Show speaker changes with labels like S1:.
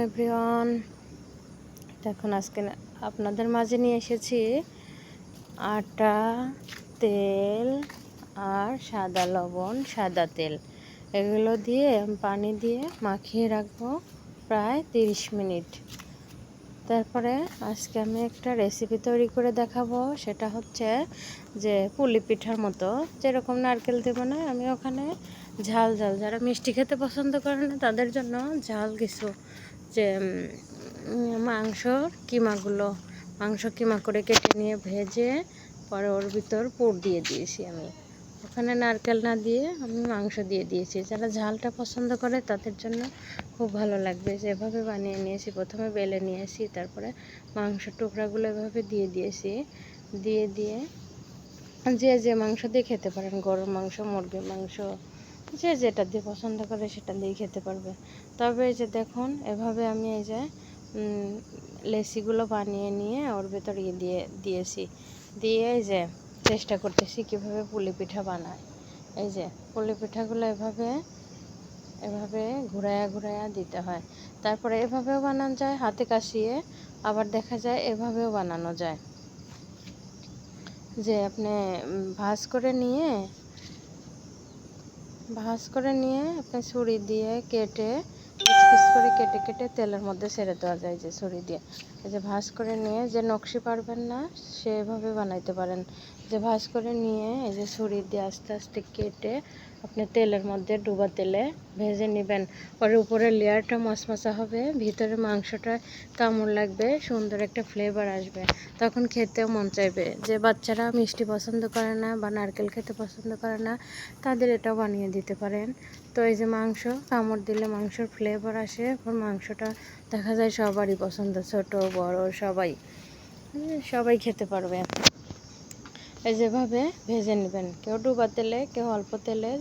S1: Everyone, দেখুন আজকে আপনাদের মাঝে নিয়ে এসেছি আটা, তেল আর সাদা লবণ, সাদা তেল। এগুলো দিয়ে পানি দিয়ে মাখিয়ে রাখবো প্রায় 30 মিনিট। তারপরে আজকে আমি একটা রেসিপি তৈরি করে দেখাবো। সেটা হচ্ছে যে পুলি পিঠার মতো, যেরকম নারকেল দেবো না, আমি ওখানে ঝাল ঝাল, যারা মিষ্টি খেতে পছন্দ করে না তাদের জন্য ঝাল কিছু, যে মাংস কিমা করে কেটে নিয়ে ভেজে পরে ওর ভিতর পুর দিয়ে দিয়েছি। আমি ওখানে নারকেল না দিয়ে আমি মাংস দিয়ে দিয়েছি। যারা ঝালটা পছন্দ করে তাদের জন্য খুব ভালো লাগবে। যেভাবে বানিয়ে নিয়েছি, প্রথমে বেলে নিয়েছি, তারপরে মাংসের টুকরাগুলো এভাবে দিয়ে দিয়েছি। দিয়ে যে মাংস দিয়ে খেতে পারেন, গরুর মাংস, মুরগির মাংস, যে যেটা দিয়ে পছন্দ করে সেটা দিয়ে খেতে পারবে। তবে এই যে দেখুন, এভাবে আমি এই যে লেচিগুলো বানিয়ে নিয়ে ওর ভেতর দিয়েছি। দিয়ে এই যে চেষ্টা করতেছি কিভাবে পুলি পিঠা বানায়। এই যে পুলি পিঠাগুলো এভাবে ঘুরায়া দিতে হয়। তারপরে এভাবেও বানানো যায় হাতে কাশিয়ে, আবার দেখা যায় এভাবেও বানানো যায়, যে আপনি ভাঁজ করে নিয়ে আপনি ছুরি দিয়ে কেটে পিস করে কেটে তেলের মধ্যে ছেড়ে দেওয়া যায়। যে ছুরি দিয়ে এই যে ভাঁজ করে নিয়ে, যে নকশি পারবেন না সেভাবে বানাইতে পারেন। যে ভাঁজ করে নিয়ে এই যে ছুরি দিয়ে আস্তে আস্তে কেটে আপনি তেলের মধ্যে ডুবা তেলে ভেজে নেবেন। পরে উপরের লেয়ারটা মশমশা হবে, ভিতরে মাংসটা কামড় লাগবে, সুন্দর একটা ফ্লেভার আসবে, তখন খেতেও মন চাইবে। যে বাচ্চারা মিষ্টি পছন্দ করে না বা নারকেল খেতে পছন্দ করে না, তাদের এটাও বানিয়ে দিতে পারেন। তো এই যে মাংস কামড় দিলে মাংসের ফ্লেভার আসে, মাংসটা দেখা যায় সবারই পছন্দ, ছোট বড় সবাই খেতে পারবে। এই যেভাবে ভেজে নেবেন, কেউ ডুবা তেলে, কেউ অল্প তেলে।